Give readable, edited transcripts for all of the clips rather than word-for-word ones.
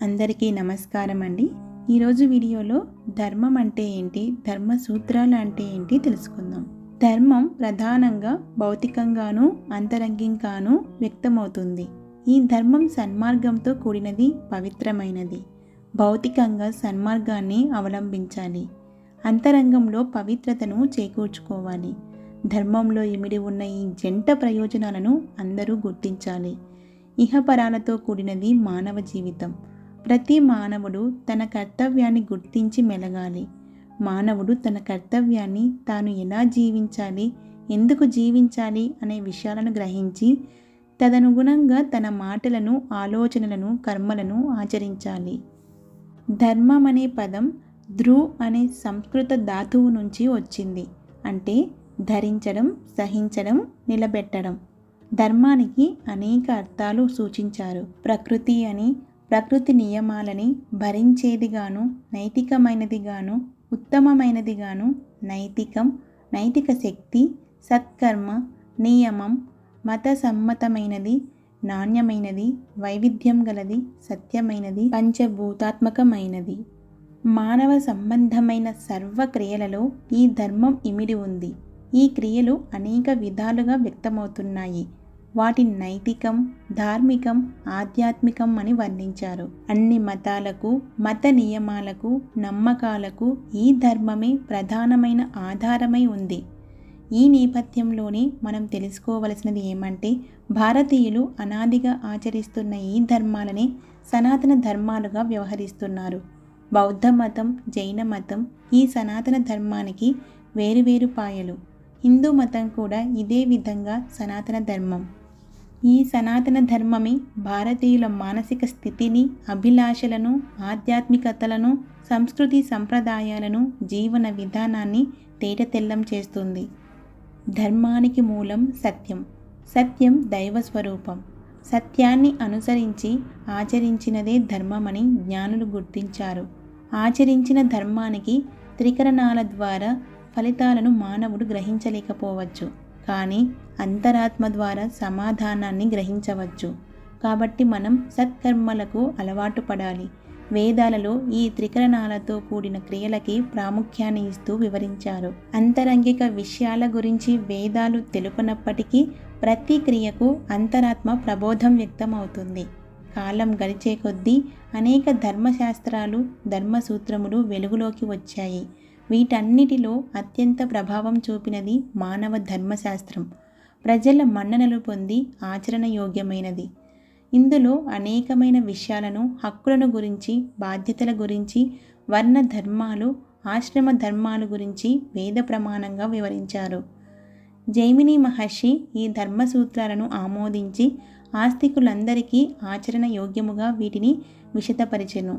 అందరికీ నమస్కారం అండి. ఈరోజు వీడియోలో ధర్మం అంటే ఏంటి, ధర్మ సూత్రాలు అంటే ఏంటి తెలుసుకుందాం. ధర్మం ప్రధానంగా భౌతికంగాను అంతరంగికంగాను వ్యక్తమవుతుంది. ఈ ధర్మం సన్మార్గంతో కూడినది, పవిత్రమైనది. భౌతికంగా సన్మార్గాన్ని అవలంబించాలి, అంతరంగంలో పవిత్రతను చేకూర్చుకోవాలి. ధర్మంలో ఇమిడి ఉన్న ఈ జంట ప్రయోజనాలను అందరూ గుర్తించాలి. ఇహపరాలతో కూడినది మానవ జీవితం. ప్రతి మానవుడు తన కర్తవ్యాన్ని గుర్తించి మెలగాలి. మానవుడు తన కర్తవ్యాన్ని తాను ఎలా జీవించాలి, ఎందుకు జీవించాలి అనే విషయాలను గ్రహించి తదనుగుణంగా తన మాటలను, ఆలోచనలను, కర్మలను ఆచరించాలి. ధర్మం అనే పదం ధృ అనే సంస్కృత ధాతువు నుంచి వచ్చింది. అంటే ధరించడం, సహించడం, నిలబెట్టడం. ధర్మానికి అనేక అర్థాలు సూచించారు. ప్రకృతి అని, ప్రకృతి నియమాలని భరించేదిగాను, నైతికమైనదిగాను, ఉత్తమమైనదిగాను, నైతిక శక్తి, సత్కర్మ, నియమం, మత సమ్మతమైనది, నాణ్యమైనది, వైవిధ్యం గలది, సత్యమైనది, పంచభూతాత్మకమైనది. మానవ సంబంధమైన సర్వ క్రియలలో ఈ ధర్మం ఇమిడి ఉంది. ఈ క్రియలు అనేక విధాలుగా వ్యక్తమవుతున్నాయి. వాటిని నైతికం, ధార్మికం, ఆధ్యాత్మికం అని వర్ణించారు. అన్ని మతాలకు, మత నియమాలకు, నమ్మకాలకు ఈ ధర్మమే ప్రధానమైన ఆధారమై ఉంది. ఈ నేపథ్యంలోనే మనం తెలుసుకోవలసినది ఏమంటే, భారతీయులు అనాదిగా ఆచరిస్తున్న ఈ ధర్మాలనే సనాతన ధర్మాలుగా వ్యవహరిస్తున్నారు. బౌద్ధ మతం, జైన మతం ఈ సనాతన ధర్మానికి వేరువేరు పాయలు. హిందూ మతం కూడా ఇదే విధంగా సనాతన ధర్మం. ఈ సనాతన ధర్మమే భారతీయుల మానసిక స్థితిని, అభిలాషలను, ఆధ్యాత్మికతలను, సంస్కృతి సంప్రదాయాలను, జీవన విధానాన్ని తేటతెల్లం చేస్తుంది. ధర్మానికి మూలం సత్యం. సత్యం దైవ స్వరూపం. సత్యాన్ని అనుసరించి ఆచరించినదే ధర్మమని జ్ఞానులు గుర్తించారు. ఆచరించిన ధర్మానికి త్రికరణాల ద్వారా ఫలితాలను మానవుడు గ్రహించలేకపోవచ్చు, కానీ అంతరాత్మ ద్వారా సమాధానాన్ని గ్రహించవచ్చు. కాబట్టి మనం సత్కర్మలకు అలవాటు పడాలి. వేదాలలో ఈ త్రికరణాలతో కూడిన క్రియలకి ప్రాముఖ్యాన్ని ఇస్తూ వివరించారు. అంతరంగిక విషయాల గురించి వేదాలు తెలుపనప్పటికీ ప్రతి క్రియకు అంతరాత్మ ప్రబోధం వ్యక్తమవుతుంది. కాలం గడిచే కొద్దీ అనేక ధర్మశాస్త్రాలు, ధర్మసూత్రములు వెలుగులోకి వచ్చాయి. వీటన్నిటిలో అత్యంత ప్రభావం చూపినది మానవ ధర్మశాస్త్రం. ప్రజల మన్ననలు పొంది ఆచరణయోగ్యమైనది. ఇందులో అనేకమైన విషయాలను, హక్కులను గురించి, బాధ్యతల గురించి, వర్ణ ధర్మాలు, ఆశ్రమ ధర్మాలు గురించి వేద ప్రమాణంగా వివరించారు. జైమిని మహర్షి ఈ ధర్మసూత్రాలను ఆమోదించి ఆస్తికులందరికీ ఆచరణ యోగ్యముగా వీటిని విశదపరిచెను.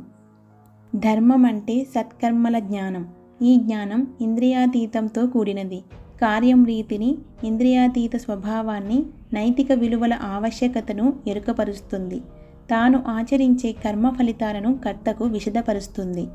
ధర్మం అంటే సత్కర్మల జ్ఞానం. ఈ జ్ఞానం ఇంద్రియాతీతంతో కూడినది. కార్యం రీతిని, ఇంద్రియాతీత స్వభావాన్ని, నైతిక విలువల ఆవశ్యకతను ఎరుకపరుస్తుంది. తాను ఆచరించే కర్మ ఫలితాలను కర్తకు విశదపరుస్తుంది.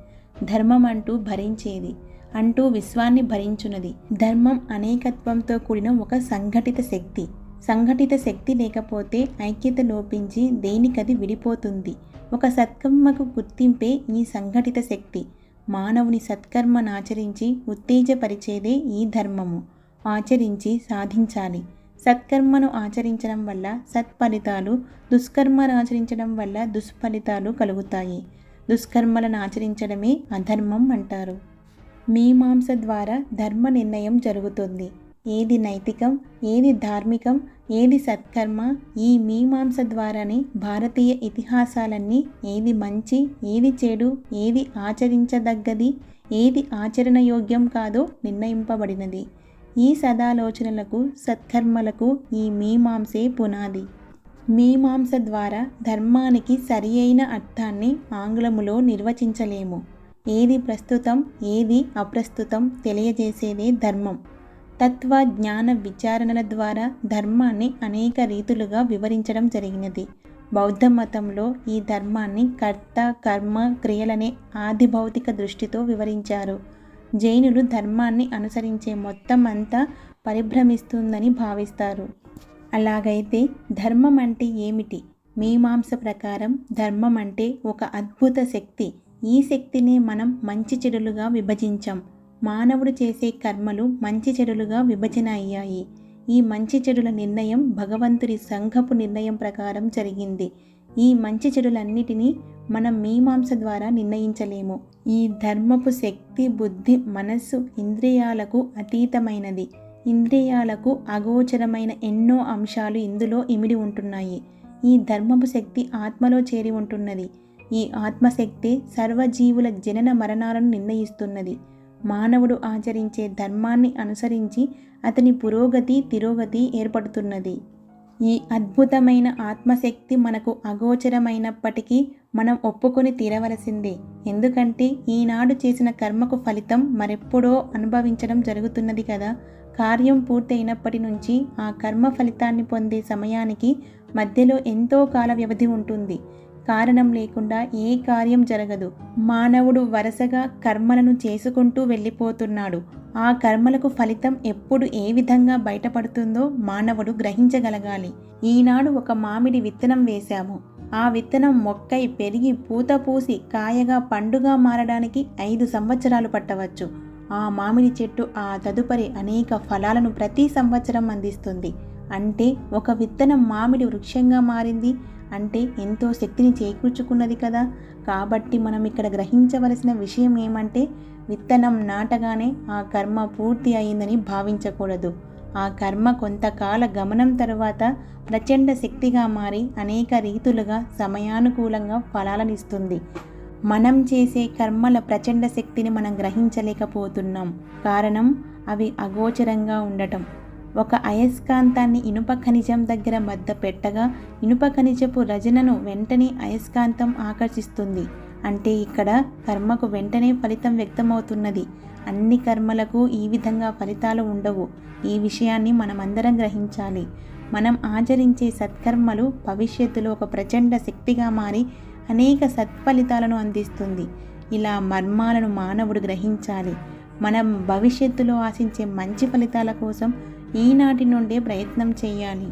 ధర్మం అంటూ భరించేది, అంటూ విశ్వాన్ని భరించున్నది. ధర్మం అనేకత్వంతో కూడిన ఒక సంఘటిత శక్తి. సంఘటిత శక్తి లేకపోతే ఐక్యత లోపించి దేనికది విడిపోతుంది. ఒక సత్కర్మకు గుర్తింపే ఈ సంఘటిత శక్తి. మానవుని సత్కర్మను ఆచరించి ఉత్తేజపరిచేదే ఈ ధర్మము. ఆచరించి సాధించాలి. సత్కర్మను ఆచరించడం వల్ల సత్ఫలితాలు, దుష్కర్మను ఆచరించడం వల్ల దుష్ఫలితాలు కలుగుతాయి. దుష్కర్మలను ఆచరించడమే అధర్మం అంటారు. మీమాంస ద్వారా ధర్మ నిర్ణయం జరుగుతుంది. ఏది నైతికం, ఏది ధార్మికం, ఏది సత్కర్మ, ఈ మీమాంస ద్వారానే భారతీయ ఇతిహాసాలన్నీ ఏది మంచి, ఏది చెడు, ఏది ఆచరించదగ్గది, ఏది ఆచరణయోగ్యం కాదో నిర్ణయింపబడినది. ఈ సదాలోచనలకు, సత్కర్మలకు ఈ మీమాంసే పునాది. మీమాంస ద్వారా ధర్మానికి సరి అయిన అర్థాన్ని ఆంగ్లములో నిర్వచించలేము. ఏది ప్రస్తుతం, ఏది అప్రస్తుతం తెలియజేసేదే ధర్మం. తత్వ జ్ఞాన విచారణల ద్వారా ధర్మాన్ని అనేక రీతులుగా వివరించడం జరిగినది. బౌద్ధ మతంలో ఈ ధర్మాన్ని కర్త, కర్మ, క్రియలనే ఆది భౌతిక దృష్టితో వివరించారు. జైనులు ధర్మాన్ని అనుసరించే మొత్తం అంతా పరిభ్రమిస్తుందని భావిస్తారు. అలాగైతే ధర్మం అంటే ఏమిటి? మీమాంస ప్రకారం ధర్మం అంటే ఒక అద్భుత శక్తి. ఈ శక్తిని మనం మంచి చెడులుగా విభజించాం. మానవుడు చేసే కర్మలు మంచి చెడులుగా విభజన అయ్యాయి. ఈ మంచి చెడుల నిర్ణయం భగవంతుడి సంఘపు నిర్ణయం ప్రకారం జరిగింది. ఈ మంచి చెడులన్నిటినీ మనం మీమాంస ద్వారా నిర్ణయించలేము. ఈ ధర్మపు శక్తి బుద్ధి మనస్సు ఇంద్రియాలకు అతీతమైనది. ఇంద్రియాలకు అగోచరమైన ఎన్నో అంశాలు ఇందులో ఇమిడి ఉంటున్నాయి. ఈ ధర్మపు శక్తి ఆత్మలో చేరి ఉంటున్నది. ఈ ఆత్మశక్తి సర్వజీవుల జనన మరణాలను నిర్ణయిస్తున్నది. మానవుడు ఆచరించే ధర్మాన్ని అనుసరించి అతని పురోగతి తిరోగతి ఏర్పడుతున్నది. ఈ అద్భుతమైన ఆత్మశక్తి మనకు అగోచరమైనప్పటికీ మనం ఒప్పుకొని తీరవలసిందే. ఎందుకంటే ఈనాడు చేసిన కర్మకు ఫలితం మరెప్పుడో అనుభవించడం జరుగుతున్నది కదా. కార్యం పూర్తయినప్పటి నుంచి ఆ కర్మ ఫలితాన్ని పొందే సమయానికి మధ్యలో ఎంతో కాల వ్యవధి ఉంటుంది. కారణం లేకుండా ఏ కార్యం జరగదు. మానవుడు వరుసగా కర్మలను చేసుకుంటూ వెళ్ళిపోతున్నాడు. ఆ కర్మలకు ఫలితం ఎప్పుడు ఏ విధంగా బయటపడుతుందో మానవుడు గ్రహించగలగాలి. ఈనాడు ఒక మామిడి విత్తనం వేశాము. ఆ విత్తనం మొక్కై పెరిగి పూత పూసి కాయగా పండుగా మారడానికి 5 సంవత్సరాలు పట్టవచ్చు. ఆ మామిడి చెట్టు ఆ తదుపరి అనేక ఫలాలను ప్రతి సంవత్సరం అందిస్తుంది. అంటే ఒక విత్తనం మామిడి వృక్షంగా మారింది అంటే ఎంతో శక్తిని చేకూర్చుకున్నది కదా. కాబట్టి మనం ఇక్కడ గ్రహించవలసిన విషయం ఏమంటే విత్తనం నాటగానే ఆ కర్మ పూర్తి అయిందని భావించకూడదు. ఆ కర్మ కొంతకాల గమనం తరువాత ప్రచండ శక్తిగా మారి అనేక రీతులుగా సమయానుకూలంగా ఫలాలనిస్తుంది. మనం చేసే కర్మల ప్రచండ శక్తిని మనం గ్రహించలేకపోతున్నాం. కారణం అవి అగోచరంగా ఉండటం. ఒక అయస్కాంతాన్ని ఇనుప ఖనిజం దగ్గర మధ్య పెట్టగా ఇనుప ఖనిజపు రజనను వెంటనే అయస్కాంతం ఆకర్షిస్తుంది. అంటే ఇక్కడ కర్మకు వెంటనే ఫలితం వ్యక్తమవుతున్నది. అన్ని కర్మలకు ఈ విధంగా ఫలితాలు ఉండవు. ఈ విషయాన్ని మనమందరం గ్రహించాలి. మనం ఆచరించే సత్కర్మలు భవిష్యత్తులో ఒక ప్రచండ శక్తిగా మారి అనేక సత్ఫలితాలను అందిస్తుంది. ఇలా మర్మాలను మానవుడు గ్రహించాలి. మనం భవిష్యత్తులో ఆశించే మంచి ఫలితాల కోసం ఈనాటి నుండే ప్రయత్నం చేయాలి.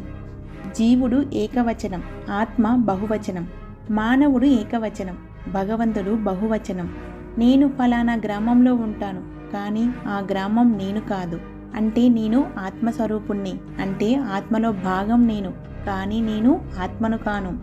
జీవుడు ఏకవచనం, ఆత్మ బహువచనం. మానవుడు ఏకవచనం, భగవంతుడు బహువచనం. నేను ఫలానా గ్రామంలో ఉంటాను, కానీ ఆ గ్రామం నేను కాదు. అంటే నేను ఆత్మస్వరూపుణ్ణి, అంటే ఆత్మలో భాగం నేను, కానీ నేను ఆత్మను కాను.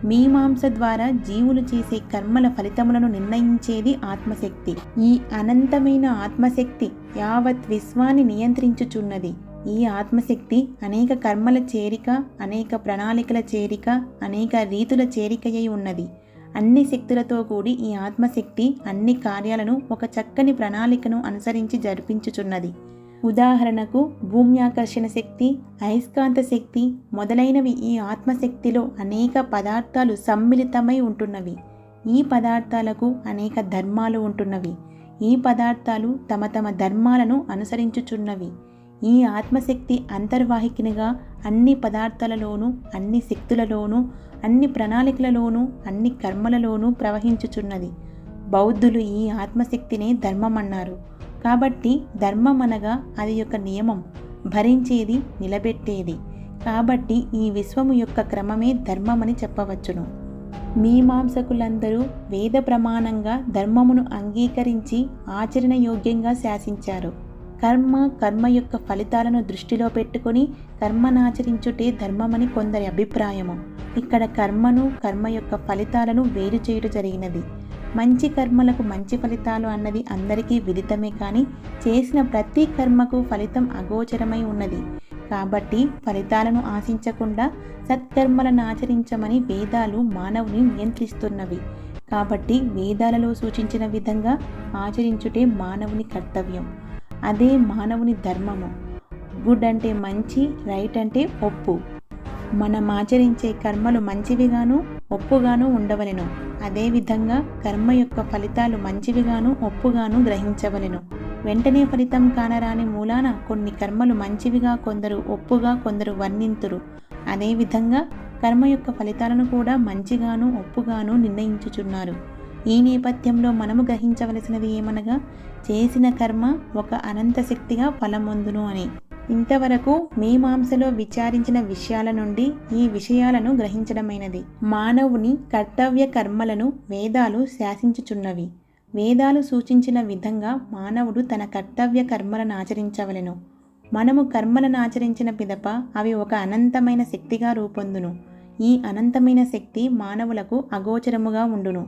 మీమాంస ద్వారా జీవులు చేసే కర్మల ఫలితములను నిర్ణయించేది ఆత్మశక్తి. ఈ అనంతమైన ఆత్మశక్తి యావత్ విశ్వాన్ని నియంత్రించుచున్నది. ఈ ఆత్మశక్తి అనేక కర్మల చేరిక, అనేక ప్రణాళికల చేరిక, అనేక రీతుల చేరికయ్యి ఉన్నది. అన్ని శక్తులతో కూడి ఈ ఆత్మశక్తి అన్ని కార్యాలను ఒక చక్కని ప్రణాళికను అనుసరించి జరిపించుచున్నది. ఉదాహరణకు భూమ్యాకర్షణ శక్తి, అయస్కాంత శక్తి మొదలైనవి ఈ ఆత్మశక్తిలో అనేక పదార్థాలు సమ్మిళితమై ఉంటున్నవి. ఈ పదార్థాలకు అనేక ధర్మాలు ఉంటున్నవి. ఈ పదార్థాలు తమ తమ ధర్మాలను అనుసరించుచున్నవి. ఈ ఆత్మశక్తి అంతర్వాహికినిగా అన్ని పదార్థాలలోనూ, అన్ని శక్తులలోనూ, అన్ని ప్రణాళికలలోనూ, అన్ని కర్మలలోనూ ప్రవహించుచున్నది. బౌద్ధులు ఈ ఆత్మశక్తినే ధర్మం అన్నారు. కాబట్టి ధర్మం అనగా అది యొక్క నియమం, భరించేది, నిలబెట్టేది. కాబట్టి ఈ విశ్వము యొక్క క్రమమే ధర్మమని చెప్పవచ్చును. మీమాంసకులందరూ వేద ప్రమాణంగా ధర్మమును అంగీకరించి ఆచరణయోగ్యంగా శాసించారు. కర్మ యొక్క ఫలితాలను దృష్టిలో పెట్టుకొని కర్మనాచరించుటే ధర్మమని కొందరి అభిప్రాయము. ఇక్కడ కర్మ యొక్క ఫలితాలను వేరు చేయుట జరిగినది. మంచి కర్మలకు మంచి ఫలితాలు అన్నది అందరికీ విదితమే, కానీ చేసిన ప్రతి కర్మకు ఫలితం అగోచరమై ఉన్నది. కాబట్టి ఫలితాలను ఆశించకుండా సత్కర్మలను ఆచరించమని వేదాలు మానవుని నియంత్రిస్తున్నవి. కాబట్టి వేదాలలో సూచించిన విధంగా ఆచరించుటే మానవుని కర్తవ్యం. అదే మానవుని ధర్మము. గుడ్ అంటే మంచి, రైట్ అంటే ఒప్పు. మనం ఆచరించే కర్మలు మంచివిగాను ఒప్పుగాను ఉండవలెను. అదేవిధంగా కర్మ యొక్క ఫలితాలు మంచివిగాను ఒప్పుగాను గ్రహించవలెను. వెంటనే ఫలితం కానరాని మూలాన కొన్ని కర్మలు మంచివిగా కొందరు ఒప్పుగా కొందరు వర్ణింతురు. అదేవిధంగా కర్మ యొక్క ఫలితాలను కూడా మంచిగాను ఒప్పుగాను నిర్ణయించుచున్నారు. ఈ నేపథ్యంలో మనము గ్రహించవలసినది ఏమనగా చేసిన కర్మ ఒక అనంత శక్తిగా ఫలమొందును అని. ఇంతవరకు మీమాంసలో విచారించిన విషయాల నుండి ఈ విషయాలను గ్రహించడమైనది. మానవుని కర్తవ్య కర్మలను వేదాలు శాసించుచున్నవి. వేదాలు సూచించిన విధంగా మానవుడు తన కర్తవ్య కర్మలను ఆచరించవలెను. మనము కర్మలను ఆచరించిన పిదప అవి ఒక అనంతమైన శక్తిగా రూపొందును. ఈ అనంతమైన శక్తి మానవులకు అగోచరముగా ఉండును.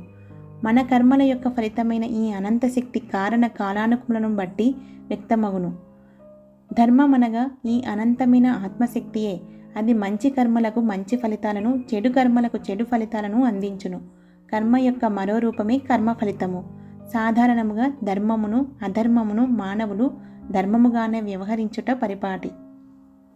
మన కర్మల యొక్క ఫలితమైన ఈ అనంత శక్తి కారణ కాలానుకూలను బట్టి వ్యక్తమగును. ధర్మమనగా ఈ అనంతమైన ఆత్మశక్తియే. అది మంచి కర్మలకు మంచి ఫలితాలను, చెడు కర్మలకు చెడు ఫలితాలను అందించును. కర్మ యొక్క మరో రూపమే కర్మ ఫలితము. సాధారణముగా ధర్మమును అధర్మమును మానవులు ధర్మముగానే వ్యవహరించుట పరిపాటి.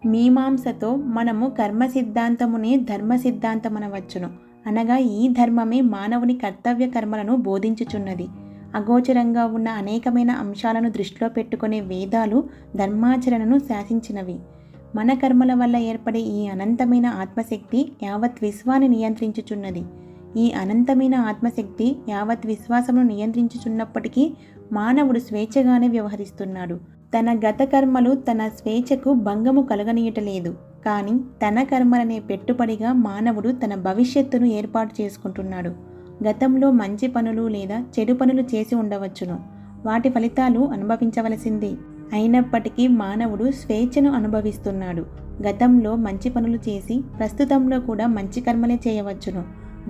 మీమాంసతో మనము కర్మ సిద్ధాంతమునే ధర్మ సిద్ధాంతమనవచ్చును. అనగా ఈ ధర్మమే మానవుని కర్తవ్య కర్మలను బోధించుచున్నది. అగోచరంగా ఉన్న అనేకమైన అంశాలను దృష్టిలో పెట్టుకునే వేదాలు ధర్మాచరణను శాసించినవి. మన కర్మల వల్ల ఏర్పడే ఈ అనంతమైన ఆత్మశక్తి యావత్ విశ్వాన్ని నియంత్రించుచున్నది. ఈ అనంతమైన ఆత్మశక్తి యావత్ విశ్వాసమును నియంత్రించుచున్నప్పటికీ మానవుడు స్వేచ్ఛగానే వ్యవహరిస్తున్నాడు. తన గత కర్మలు తన స్వేచ్ఛకు భంగము కలగనీయటలేదు. కానీ తన కర్మలనే పెట్టుబడిగా మానవుడు తన భవిష్యత్తును ఏర్పాటు చేసుకుంటున్నాడు. గతంలో మంచి పనులు లేదా చెడు పనులు చేసి ఉండవచ్చును. వాటి ఫలితాలు అనుభవించవలసిందే. అయినప్పటికీ మానవుడు స్వేచ్ఛను అనుభవిస్తున్నాడు. గతంలో మంచి పనులు చేసి ప్రస్తుతంలో కూడా మంచి కర్మలే చేయవచ్చును.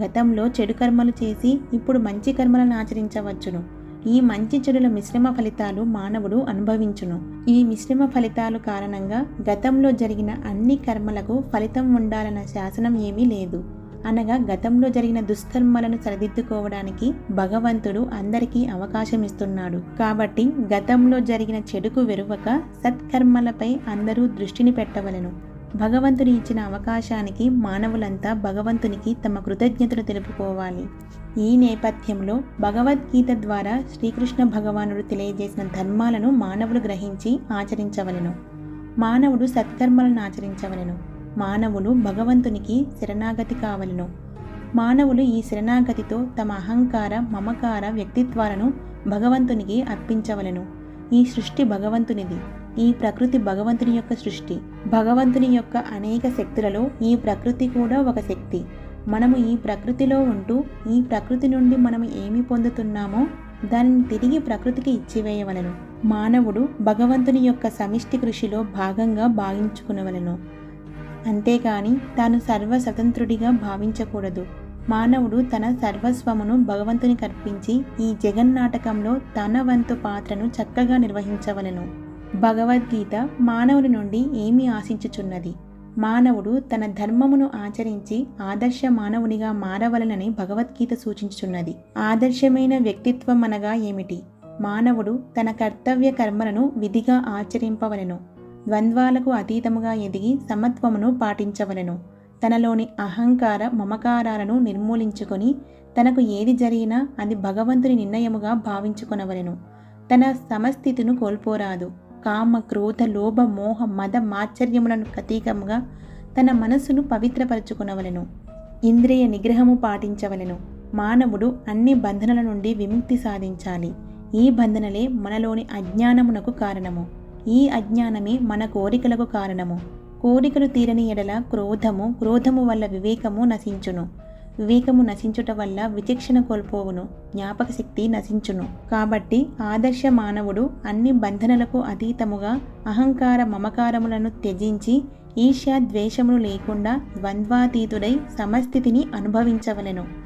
గతంలో చెడు కర్మలు చేసి ఇప్పుడు మంచి కర్మలను ఆచరించవచ్చును. ఈ మంచి చెడుల మిశ్రమ ఫలితాలు మానవుడు అనుభవించును. ఈ మిశ్రమ ఫలితాలు కారణంగా గతంలో జరిగిన అన్ని కర్మలకు ఫలితం ఉండాలన్న శాసనం ఏమీ లేదు. అనగా గతంలో జరిగిన దుష్కర్మలను సరిదిద్దుకోవడానికి భగవంతుడు అందరికీ అవకాశం ఇస్తున్నాడు. కాబట్టి గతంలో జరిగిన చెడుకు వెరువక సత్కర్మలపై అందరూ దృష్టిని పెట్టవలెను. భగవంతుని ఇచ్చిన అవకాశానికి మానవులంతా భగవంతునికి తమ కృతజ్ఞతలు తెలుపుకోవాలి. ఈ నేపథ్యంలో భగవద్గీత ద్వారా శ్రీకృష్ణ భగవానుడు తెలియజేసిన ధర్మాలను మానవులు గ్రహించి ఆచరించవలెను. మానవుడు సత్కర్మలను ఆచరించవలెను. మానవులు భగవంతునికి శరణాగతి కావలెను. మానవులు ఈ శరణాగతితో తమ అహంకార మమకార వ్యక్తిత్వాలను భగవంతునికి అర్పించవలెను. ఈ సృష్టి భగవంతునిది. ఈ ప్రకృతి భగవంతుని యొక్క సృష్టి. భగవంతుని యొక్క అనేక శక్తులలో ఈ ప్రకృతి కూడా ఒక శక్తి. మనము ఈ ప్రకృతిలో ఉంటూ ఈ ప్రకృతి నుండి మనము ఏమి పొందుతున్నామో దానిని తిరిగి ప్రకృతికి ఇచ్చివేయవలెను. మానవుడు భగవంతుని యొక్క సమిష్టి కృషిలో భాగంగా భావించుకునవలెను. అంతేకాని తాను సర్వస్వతంత్రుడిగా భావించకూడదు. మానవుడు తన సర్వస్వమును భగవంతునికి అర్పించి ఈ జగన్నాటకంలో తన వంతు పాత్రను చక్కగా నిర్వహించవలెను. భగవద్గీత మానవుని నుండి ఏమి ఆశించుచున్నది? మానవుడు తన ధర్మమును ఆచరించి ఆదర్శ మానవునిగా మారవలనని భగవద్గీత సూచించుచున్నది. ఆదర్శమైన వ్యక్తిత్వం అనగా ఏమిటి? మానవుడు తన కర్తవ్య కర్మలను విధిగా ఆచరింపవలెను. ద్వంద్వాలకు అతీతముగా ఎదిగి సమత్వమును పాటించవలెను. తనలోని అహంకార మమకారాలను నిర్మూలించుకొని తనకు ఏది జరిగినా అది భగవంతుని నిర్ణయముగా భావించుకొనవలెను. తన సమస్థితిను కోల్పోరాదు. కామ క్రోధ లోభ మోహ మద మాత్సర్యములను ప్రతీకముగా తన మనస్సును పవిత్రపరచుకొనవలెను. ఇంద్రియ నిగ్రహము పాటించవలెను. మానవుడు అన్ని బంధనల నుండి విముక్తి సాధించాలి. ఈ బంధనలే మనలోని అజ్ఞానమునకు కారణము. ఈ అజ్ఞానమే మన కోరికలకు కారణము. కోరికలు తీరని ఎడల క్రోధము వల్ల వివేకము నశించును. వివేకము నశించుట వల్ల విచక్షణ కోల్పోవును. జ్ఞాపక శక్తి నశించును. కాబట్టి ఆదర్శ మానవుడు అన్ని బంధనలకు అతీతముగా అహంకార మమకారములను త్యజించి ఈర్ష్య ద్వేషములు లేకుండా ద్వంద్వాతీతుడై సమస్థితిని అనుభవించవలెను.